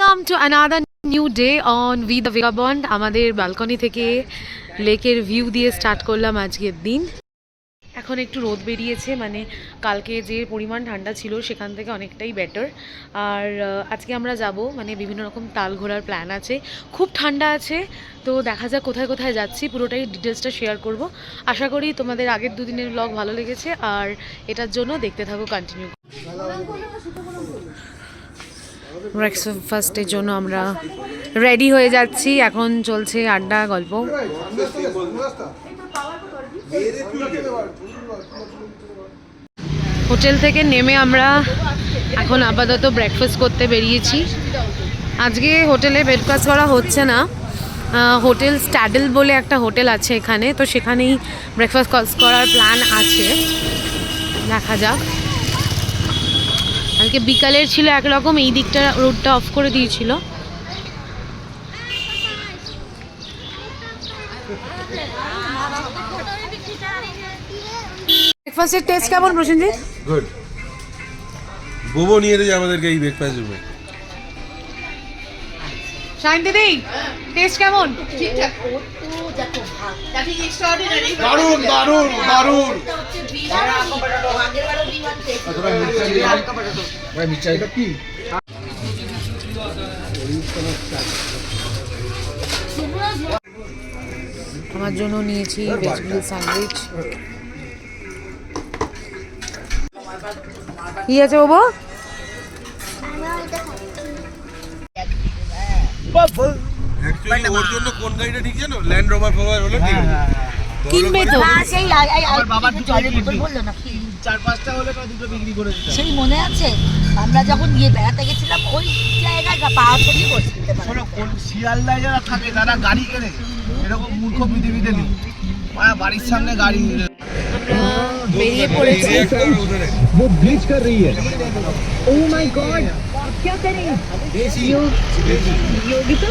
Welcome to another new day on We the Vagabond. আমাদের balcony থেকে লেকের view দিয়ে স্টার্ট করলাম আজকের দিন। এখন একটু রোদ বেরিয়েছে, মানে কালকে যে পরিমাণ ঠান্ডা ছিল সেখান থেকে অনেকটাই বেটার। আর আজকে আমরা যাব, মানে বিভিন্ন রকম তাল ঘোরার প্ল্যান আছে। খুব ঠান্ডা আছে, তো দেখা যাক কোথায় কোথায় যাচ্ছি, পুরোটাই ডিটেলসটা শেয়ার করব। আশা করি তোমাদের আগের দুদিনের ব্লগ ভালো লেগেছে, আর এটার জন্য দেখতে থাকো কন্টিনিউ। ব্রেকফাস্টের জন্য আমরা রেডি হয়ে যাচ্ছি, এখন চলছে আড্ডা গল্প। হোটেল থেকে নেমে আমরা এখন আপাতত ব্রেকফাস্ট করতে বেরিয়েছি। আজকে হোটেলে ব্রেকফাস্ট করা হচ্ছে না, হোটেল স্ট্যাডেল বলে একটা হোটেল আছে এখানে, তো সেখানেই ব্রেকফাস্ট করার প্ল্যান আছে, দেখা যাক। কালকে বিকালের ছিল একরকম, এই দিকটা রোডটা অফ করে দিয়েছিল। ব্রেকফাস্টের টেস্ট কেমন প্রসেনজিৎ? গুড। বোবো নিয়ে এসেছে আমাদেরকে এই ব্রেকফাস্ট রুমে। শাইন দিদি, টেস্ট কেমন? ঠিকঠাক। দারুণ দারুণ দারুণ। আমার জন্য নিয়েছি ভেজিটেবল স্যান্ডউইচ। কি আছে বাবা? অ্যাকচুয়ালি ওর জন্য কোন গাড়িটা ঠিক জানো? ল্যান্ড রোভার ফোভার হলো ঠিক আছে। কিনবে তো। আমার বাবার জলের বোতল বললো না, 4-5টা হলে তো দুটো বিক্রি করে দিতাম। সেই মনে আছে আমরা যখন গিয়ে বেড়াতে গেছিলাম ওই জায়গায় পাওয়া ছড়িয়ে বসে। শোনো, কোন শিয়ালদায় যারা থাকে তারা গাড়ি কেনে, এরকম মূর্খ পৃথিবীতে নেই। বাড়ির সামনে গাড়ি বেরিয়ে পড়েছি। वो ब्लीच कर रही है। ओह माय गॉड, क्या करें? योगिता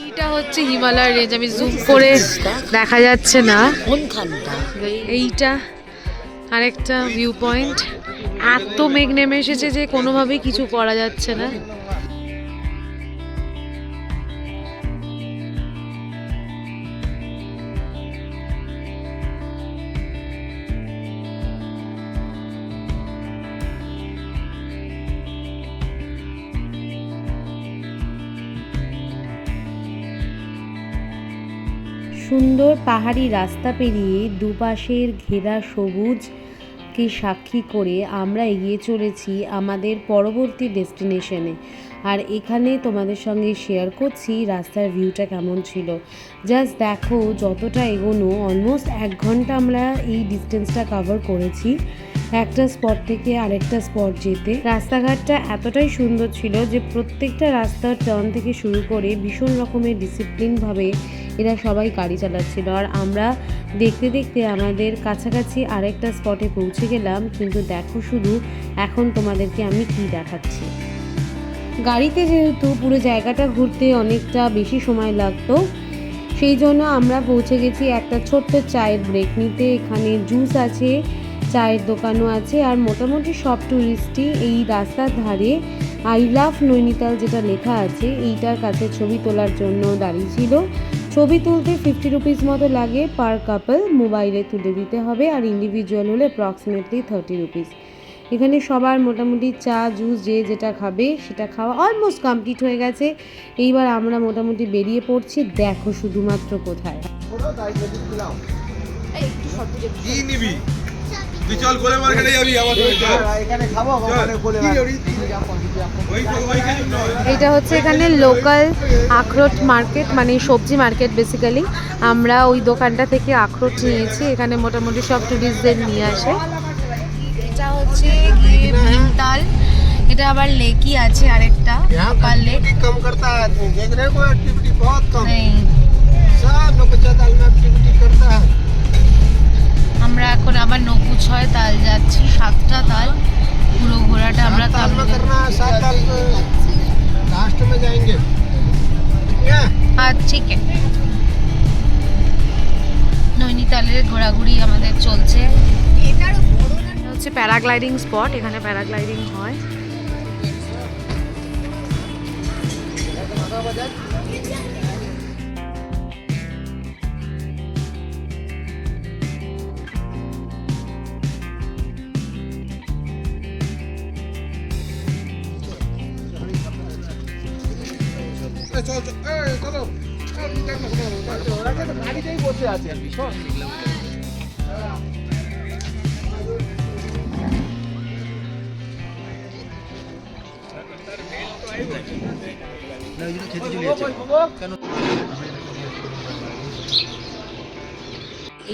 এইটা হচ্ছে হিমালয় রেঞ্জ, আমি জুম করে দেখা যাচ্ছে না। কোনখানটা? এইটা আরেকটা ভিউ পয়েন্ট। এত মেঘ নেমে এসেছে যে কোনোভাবেই কিছু করা যাচ্ছে না। সুন্দর পাহাড়ি রাস্তা পেরিয়ে দুপাশের ঘেরা সবুজকে সাক্ষী করে আমরা এগিয়ে চলেছি আমাদের পরবর্তী ডেস্টিনেশনে। আর এখানে তোমাদের সঙ্গে শেয়ার করছি রাস্তার ভিউটা কেমন ছিল। জাস্ট দেখো, যতটা এগোনো অলমোস্ট 1 ঘন্টা আমরা এই ডিস্টেন্সটা কভার করেছি একটা স্পট থেকে আরেকটা স্পট যেতে। রাস্তাঘাটটা এতটাই সুন্দর ছিল যে প্রত্যেকটা রাস্তার টার্ন থেকে শুরু করে ভীষণ রকমের ডিসিপ্লিনভাবে এরা সবাই গাড়ি চালাচ্ছিল। আর আমরা দেখতে দেখতে আমাদের কাছাকাছি আরেকটা স্পটে পৌঁছে গেলাম, কিন্তু দেখো শুধু এখন তোমাদেরকে আমি কি দেখাচ্ছি। গাড়িতে যেহেতু পুরো জায়গাটা ঘুরতে অনেকটা বেশি সময় লাগতো, সেই জন্য আমরা পৌঁছে গেছি একটা ছোট্ট চায়ের ব্রেক নিতে। এখানে জুস আছে, চায়ের দোকানও আছে, আর মোটামুটি সব ট্যুরিস্টই এই রাস্তার ধারে আই লাভ নৈনিতাল যেটা লেখা আছে এইটার কাছে ছবি তোলার জন্য দাঁড়িয়েছিল। ছবি তুলতে 50 রুপিস মতো লাগে পার কাপল, মোবাইলে তুলে দিতে হবে, আর ইন্ডিভিজুয়াল হলে অ্যাপ্রক্সিমেটলি 30 রুপিস। এখানে সবার মোটামুটি চা জুস যে যেটা খাবে সেটা খাওয়া অলমোস্ট কমপ্লিট হয়ে গেছে। এইবার আমরা মোটামুটি বেরিয়ে পড়ছি, দেখো শুধুমাত্র কোথায়। কি নিবি? তুই চল গোলে মার্কেটে যাবি আমার সঙ্গে চল। এখানে খাবো, ওখানে বলে এটা হচ্ছে এখানে লোকাল আখরোট মার্কেট, মানে সবজি মার্কেট বেসিক্যালি। আমরা ওই দোকানটা থেকে আখরোট নিয়েছি, এখানে মোটামুটি সব টুরিস্টদের নিয়ে আসে। এটা হচ্ছে গিয়ে ভীমতাল, এটা আবার লেকই আছে আরেকটা লোকাল লেক। कम करता है, देखने को एक्टिविटी बहुत कम। नहीं। सब लोग बच्चा दाल में एक्टिविटी करता है। আবার নকুছয় তাল যাচ্ছি, 7টা তাল, পুরো ঘোড়াটা আমরা তাল लास्ट में जाएंगे। ঠিক আছে। নৈনিতালের ঘোরাঘুরি আমাদের চলছে। এটা হচ্ছে প্যারাগ্লাইডিং স্পট, এখানে প্যারাগ্লাইডিং হয়। গাড়িতেই বসে আছে আর কি সব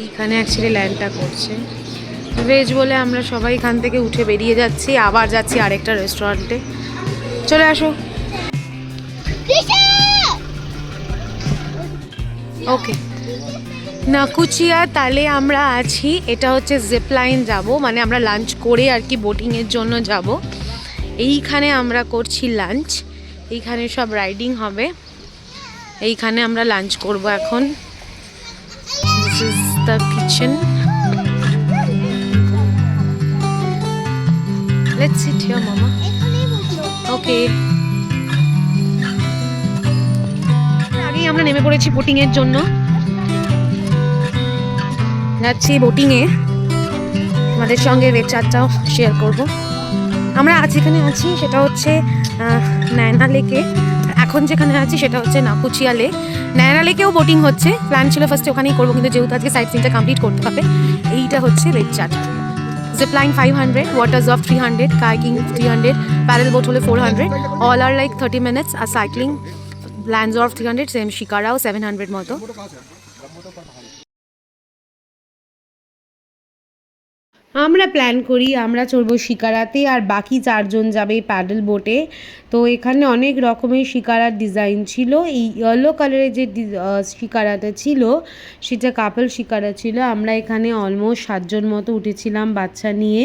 এইখানে অ্যাকচুয়ালি ল্যান্ডটা করছে ভেজ বলে আমরা সবাই এখান থেকে উঠে বেরিয়ে যাচ্ছি, আবার যাচ্ছি আরেকটা রেস্টুরেন্টে। চলে আসো। ওকে, নাকুচিয়া তালে আমরা আছি। এটা হচ্ছে জিপ লাইন যাব, মানে আমরা লাঞ্চ করে আর কি বোটিংয়ের জন্য যাব। এইখানে আমরা করছি লাঞ্চ, এইখানে সব রাইডিং হবে, এইখানে আমরা লাঞ্চ করব এখন। This is the kitchen, let's sit here মামা। ওকে, আগেই আমরা নেমে পড়েছি বোটিংয়ের জন্য, যাচ্ছি বোটিংয়ে। আমাদের সঙ্গে রেড চারটাও শেয়ার করব। আমরা যেখানে আছি সেটা হচ্ছে নয়না লেকে, এখন যেখানে আছি সেটা হচ্ছে নাকুচিয়া লেক। নয়না লেকেও বোটিং হচ্ছে, প্ল্যান ছিল ফার্স্টে ওখানেই করবো, কিন্তু যেহেতু আজকে সাইট সিনটা কমপ্লিট করতে হবে। এইটা হচ্ছে red chart. Zipline 500, waters of 300, kayaking 300, paddle boat হলে 400, অল আর লাইক 30 minutes, আর সাইক্লিং ল্যান্ডস অফ 300, সেম শিকারাও 700 মতো। আমরা প্ল্যান করি আমরা চড়বো শিকারাতে, আর বাকি 4 জন যাবে প্যাডেল বোটে। তো এখানে অনেক রকমের শিকারার ডিজাইন ছিল। এই ইয়েলো কালারের যে শিকারাটা ছিল সেটা কাপল শিকারা ছিল। আমরা এখানে অলমোস্ট 7 জন মতো উঠেছিলাম বাচ্চা নিয়ে,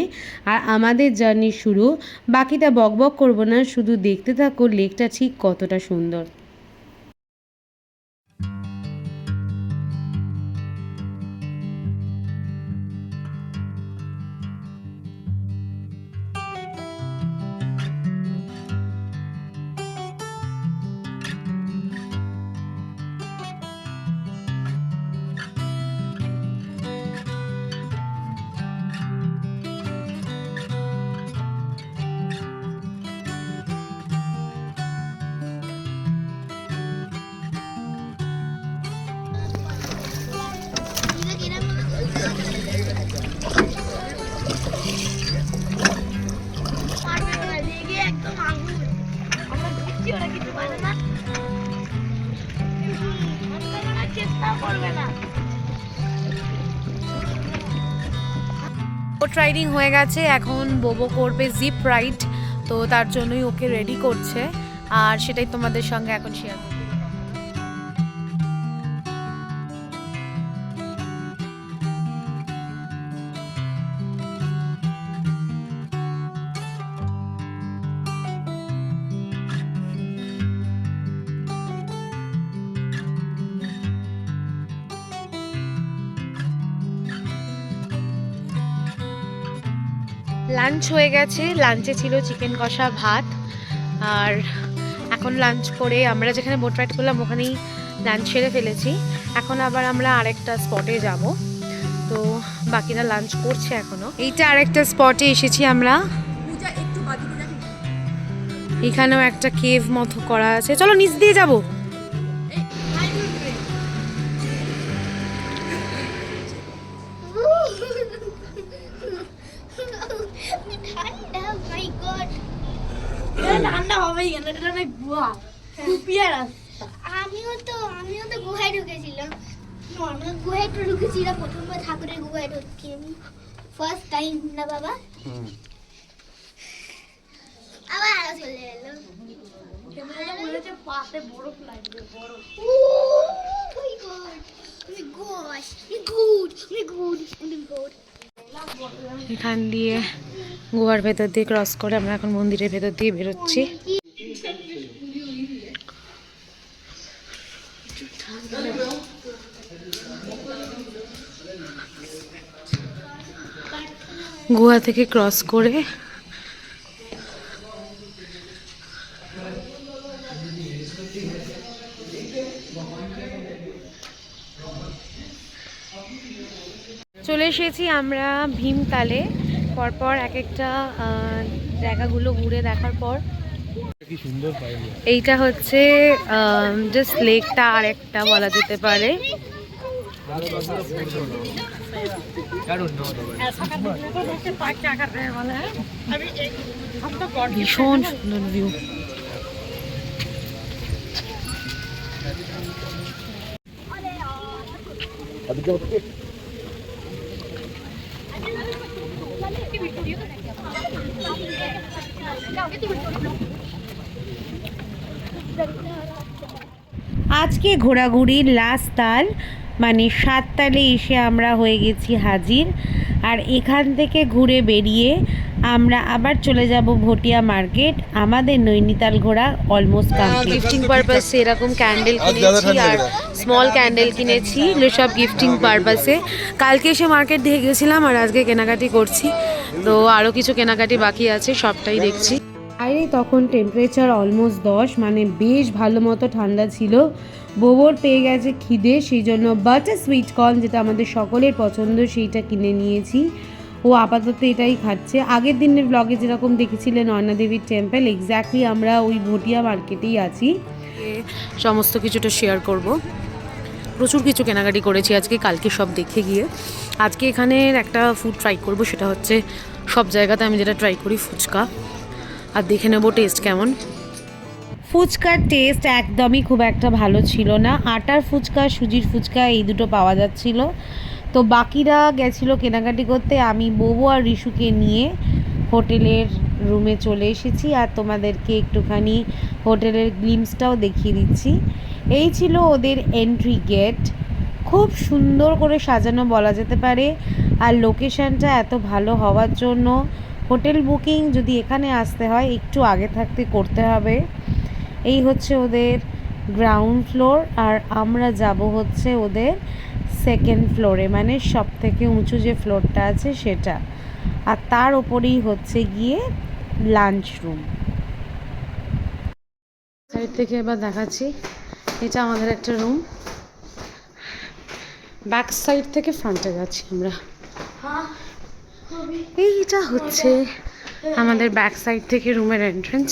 আর আমাদের জার্নি শুরু। বাকিটা বকবক করবো না, শুধু দেখতে থাকো লেকটা ঠিক কতটা সুন্দর। বোট রাইডিং হয়ে গেছে, এখন বোবো করবে জিপ রাইড, তো তার জন্যই ওকে রেডি করছে, আর সেটাই তোমাদের সঙ্গে এখন শেয়ার করব। লাঞ্চ হয়ে গেছে, লাঞ্চে ছিল চিকেন কষা, ভাত, আর এখন লাঞ্চ করে আমরা যেখানে বোট রাইড করলাম ওখানেই লাঞ্চ সেরে ফেলেছি। এখন আবার আমরা আরেকটা স্পটে যাব, তো বাকিরা লাঞ্চ করছে এখনো। এইটা আরেকটা স্পটে এসেছি আমরা, এখানেও একটা কেভ মতো করা আছে, চলো নিচ দিয়ে যাবো। আমিও তো গুহায় ঢুকেছিলাম, নর্মাল গুহায় তো ঢুকেছিলাম, প্রথমবার ঠাকুরের গুহায় ঢুকি আমি, ফার্স্ট টাইম না বাবা। আবার আরো চলে এলো, মনে হচ্ছে পাতে বরফ লাগবে, বরফ। Oh my god, me god, me good, me good, me good. এখান দিয়ে গুহার ভেতর দিয়ে ক্রস করে আমরা এখন মন্দিরের ভেতর দিয়ে বেরোচ্ছি। গুহা থেকে ক্রস করে চলে এসেছি আমরা ভীমতালে। পরপর এক একটা জায়গাগুলো ঘুরে দেখার পর কি সুন্দর পাইল। এইটা হচ্ছে জাস্ট লেকটা আর একটা বলা যেতে পারে। ভীষণ সুন্দর ভিউ। আজকে ঘোরাঘুরির লাস্ট তাল মানে 7 তালে এসে আমরা হয়ে গেছি হাজির। আর এখান থেকে ঘুরে বেরিয়ে আমরা আবার চলে যাব ভটিয়া মার্কেট। আমাদের নৈনিতাল ঘোরা অলমোস্ট কমপ্লিট। গিফটিং পারপাসে এরকম ক্যান্ডেল কিনেছি আর স্মল ক্যান্ডেল কিনেছি, সব গিফটিং পারপাসে। কালকে এসে মার্কেট দিয়ে গেছিলাম আর আজকে কেনাকাটি করছি, তো আরও কিছু কেনাকাটি বাকি আছে, সবটাই দেখছি। বাইরে তখন টেম্পারেচার অলমোস্ট 10, মানে বেশ ভালো মতো ঠান্ডা ছিল। বোবর পেয়ে গেছে খিদে, সেই জন্য বাটার সুইট কর্ন, যেটা আমাদের সকলের পছন্দ, সেইটা কিনে নিয়েছি। ও আপাতত এটাই খাচ্ছে। আগের দিনের ব্লগে যেরকম দেখেছিলেন অর্ণা দেবীর টেম্পল, এক্স্যাক্টলি আমরা ওই ভটিয়া মার্কেটেই আছি। সমস্ত কিছুটা শেয়ার করব। প্রচুর কিছু কেনাকাটি করেছি আজকে, কালকে সব দেখে গিয়ে। আজকে এখানের একটা ফুড ট্রাই করব, সেটা হচ্ছে সব জায়গাতে আমি যেটা ট্রাই করি, ফুচকা। আর দেখে নেবো টেস্ট কেমন। ফুচকার টেস্ট একদমই খুব একটা ভালো ছিল না। আটার ফুচকা, সুজির ফুচকা এই দুটো পাওয়া যাচ্ছিল। তো বাকিরা গেছিলো কেনাকাটি করতে, আমি বোবো আর রিশুকে নিয়ে হোটেলের রুমে চলে এসেছি। আর তোমাদেরকে একটুখানি হোটেলের গ্লিমসটাও দেখিয়ে দিচ্ছি। এই ছিল ওদের এন্ট্রি গেট, খুব সুন্দর করে সাজানো বলা যেতে পারে। আর লোকেশানটা এত ভালো হওয়ার জন্য হোটেল বুকিং যদি এখানে আসতে হয় একটু আগে থাকতে করতে হবে। এই হচ্ছে ওদের গ্রাউন্ড ফ্লোর, আর আমরা যাব হচ্ছে ওদের সেকেন্ড ফ্লোরে, মানে সব থেকে উঁচু যে ফ্লোরটা আছে সেটা। আর তার ওপরেই হচ্ছে গিয়ে লাঞ্চ রুম। সাইড থেকে এবার দেখাচ্ছি, এটা আমাদের একটা রুম। ব্যাক সাইড থেকে ফ্রন্টে যাচ্ছি আমরা। এইটা হচ্ছে আমাদের ব্যাক সাইড থেকে রুমের এন্ট্রেন্স।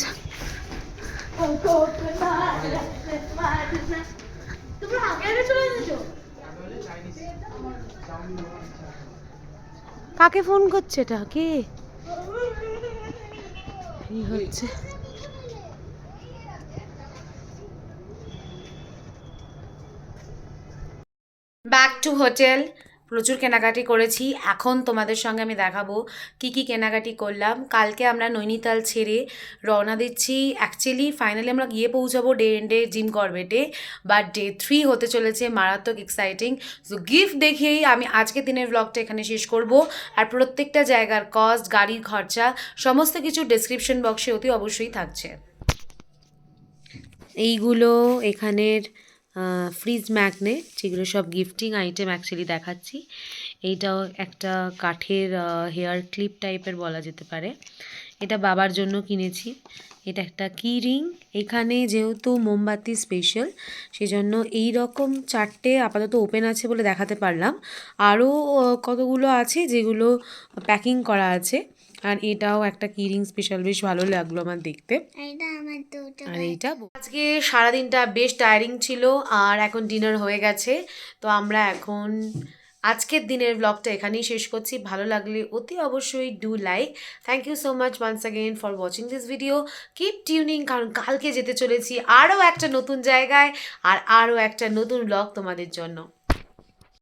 কাকে ফোন করছে এটা? কে? এই হচ্ছে ব্যাক টু হোটেল। প্রচুর কেনাকাটি করেছি। এখন তোমাদের সঙ্গে আমি দেখাবো কি কি কেনাকাটি করলাম। কালকে আমরা নৈনিতাল ছেড়ে রওনা দিচ্ছি। অ্যাকচুয়ালি ফাইনালি আমরা গিয়ে পৌঁছাবো ডে এন্ডে জিম করবেটে, বাট ডে 3 হতে চলেছে, মারাত্মক এক্সাইটিং। সো গিফট দেখেই আমি আজকে দিনের ব্লগটা এখানে শেষ করব। আর প্রত্যেকটা জায়গার কস্ট, গাড়ির খরচা, সমস্ত কিছু ডেসক্রিপশন বক্সে অতি অবশ্যই থাকছে। এইগুলো এখানের ফ্রিজ ম্যাগনেট, যেগুলো সব গিফটিং আইটেম অ্যাকচুয়ালি দেখাচ্ছি। এইটাও একটা কাঠের হেয়ার ক্লিপ টাইপের বলা যেতে পারে, এটা বাবার জন্য কিনেছি। এটা একটা কি রিং। এখানে যেহেতু মোমবাতি স্পেশাল, সেজন্য এই রকম 4টে আপাতত ওপেন আছে বলে দেখাতে পারলাম। আরও কতগুলো আছে যেগুলো প্যাকিং করা আছে। আর এটাও একটা কি রিং স্পেশাল, বেশ ভালো লাগলো আমার দেখতে। আর এইটা আজকে সারাদিনটা বেশ টায়ারিং ছিল, আর এখন ডিনার হয়ে গেছে। তো আমরা এখন আজকের দিনের ব্লগটা এখানেই শেষ করছি। ভালো লাগলে অতি অবশ্যই do like. Thank you so much once again for watching this video. Keep tuning, কারণ কালকে যেতে চলেছি আরও একটা নতুন জায়গায় আর আরও একটা নতুন ব্লগ তোমাদের জন্য।